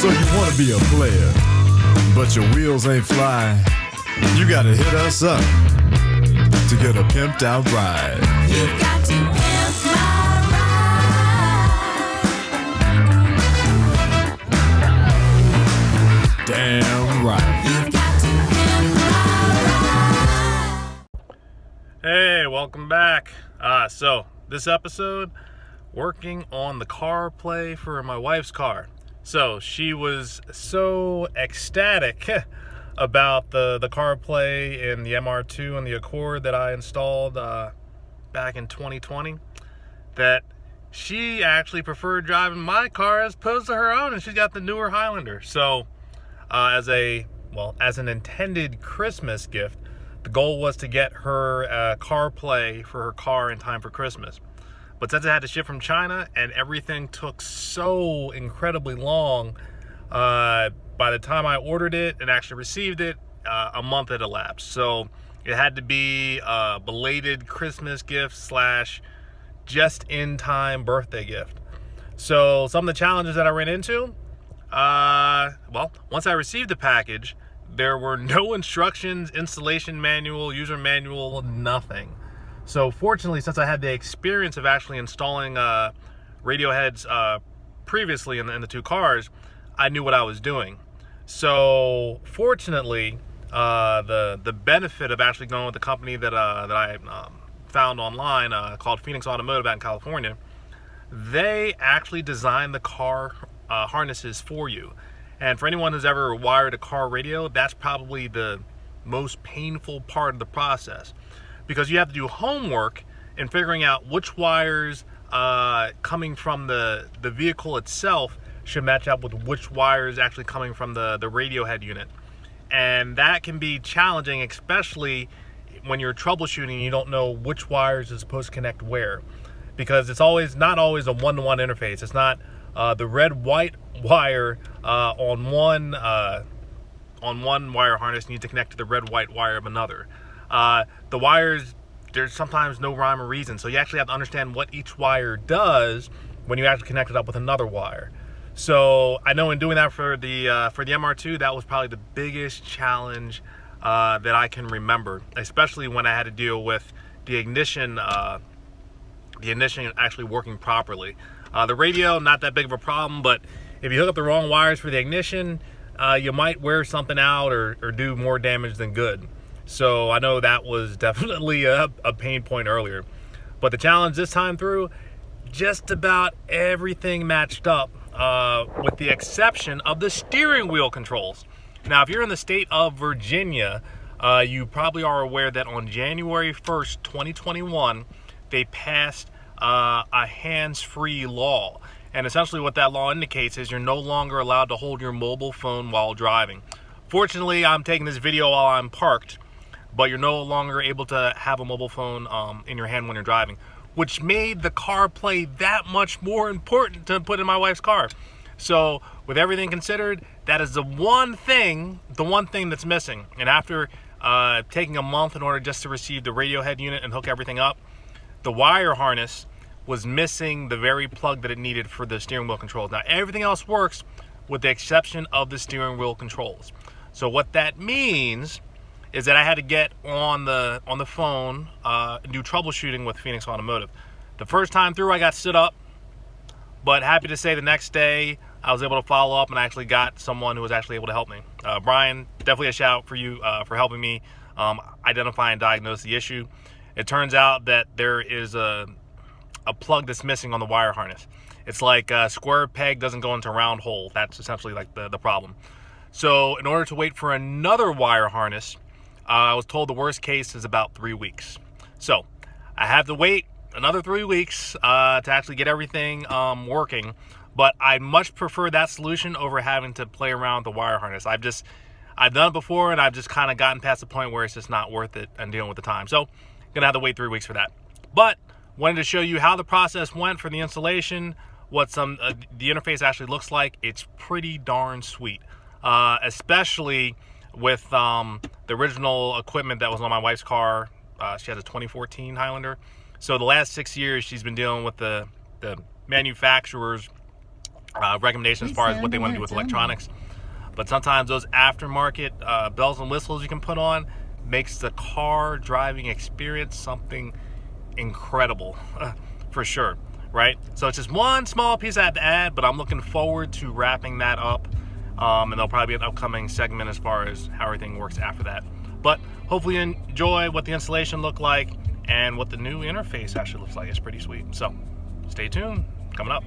So you wanna be a player, but your wheels ain't flying. You gotta hit us up to get a pimped out ride. You've got to pimp my ride. Damn right. You've got to pimp my ride. Hey, welcome back. So this episode, working on the Carplay for my wife's car. So she was so ecstatic about the Carplay in the MR2 and the Accord that I installed back in 2020 that she actually preferred driving my car as opposed to her own, and she's got the newer Highlander. So as an intended Christmas gift, the goal was to get her Carplay for her car in time for Christmas. But since it had to ship from China and everything took so incredibly long, by the time I ordered it and actually received it, a month had elapsed. So it had to be a belated Christmas gift / just-in-time birthday gift. So some of the challenges that I ran into, once I received the package, there were no instructions, installation manual, user manual, nothing. So fortunately, since I had the experience of actually installing radio heads previously in the two cars, I knew what I was doing. So fortunately, the benefit of actually going with the company that I found online called Phoenix Automotive out in California, they actually designed the car harnesses for you. And for anyone who's ever wired a car radio, that's probably the most painful part of the process, because you have to do homework in figuring out which wires coming from the vehicle itself should match up with which wires actually coming from the radio head unit. And that can be challenging, especially when you're troubleshooting and you don't know which wires is supposed to connect where, because it's not always a one-to-one interface. It's not the red-white wire on one wire harness needs to connect to the red-white wire of another. The wires, there's sometimes no rhyme or reason, so you actually have to understand what each wire does when you actually connect it up with another wire. So I know in doing that for the MR2, that was probably the biggest challenge that I can remember, especially when I had to deal with the ignition actually working properly. The radio, not that big of a problem, but if you hook up the wrong wires for the ignition, you might wear something out or do more damage than good. So I know that was definitely a pain point earlier. But the challenge this time through, just about everything matched up, with the exception of the steering wheel controls. Now, if you're in the state of Virginia, you probably are aware that on January 1st, 2021, they passed a hands-free law. And essentially what that law indicates is you're no longer allowed to hold your mobile phone while driving. Fortunately, I'm taking this video while I'm parked, but you're no longer able to have a mobile phone in your hand when you're driving, which made the Carplay that much more important to put in my wife's car. So with everything considered, that is the one thing that's missing. And after taking a month in order just to receive the radio head unit and hook everything up, the wire harness was missing the very plug that it needed for the steering wheel controls. Now everything else works with the exception of the steering wheel controls. So what that means is that I had to get on the phone and do troubleshooting with Phoenix Automotive. The first time through I got stood up, but happy to say the next day I was able to follow up and I actually got someone who was actually able to help me. Brian, definitely a shout out for you for helping me identify and diagnose the issue. It turns out that there is a plug that's missing on the wire harness. It's like a square peg doesn't go into a round hole. That's essentially like the problem. So in order to wait for another wire harness, I was told the worst case is about 3 weeks. So I have to wait another 3 weeks to actually get everything working. But I much prefer that solution over having to play around with the wire harness. I've done it before and I've just kind of gotten past the point where it's just not worth it and dealing with the time. So gonna have to wait 3 weeks for that. But wanted to show you how the process went for the installation, what the interface actually looks like. It's pretty darn sweet, especially with the original equipment that was on my wife's car. She has a 2014 Highlander. So the last 6 years she's been dealing with the manufacturer's recommendations as far as what they want to do with electronics. But sometimes those aftermarket bells and whistles you can put on makes the car driving experience something incredible for sure, right? So it's just one small piece I have to add, but I'm looking forward to wrapping that up. And there'll probably be an upcoming segment as far as how everything works after that. But hopefully you enjoy what the installation looked like and what the new interface actually looks like. It's pretty sweet. So stay tuned. Coming up.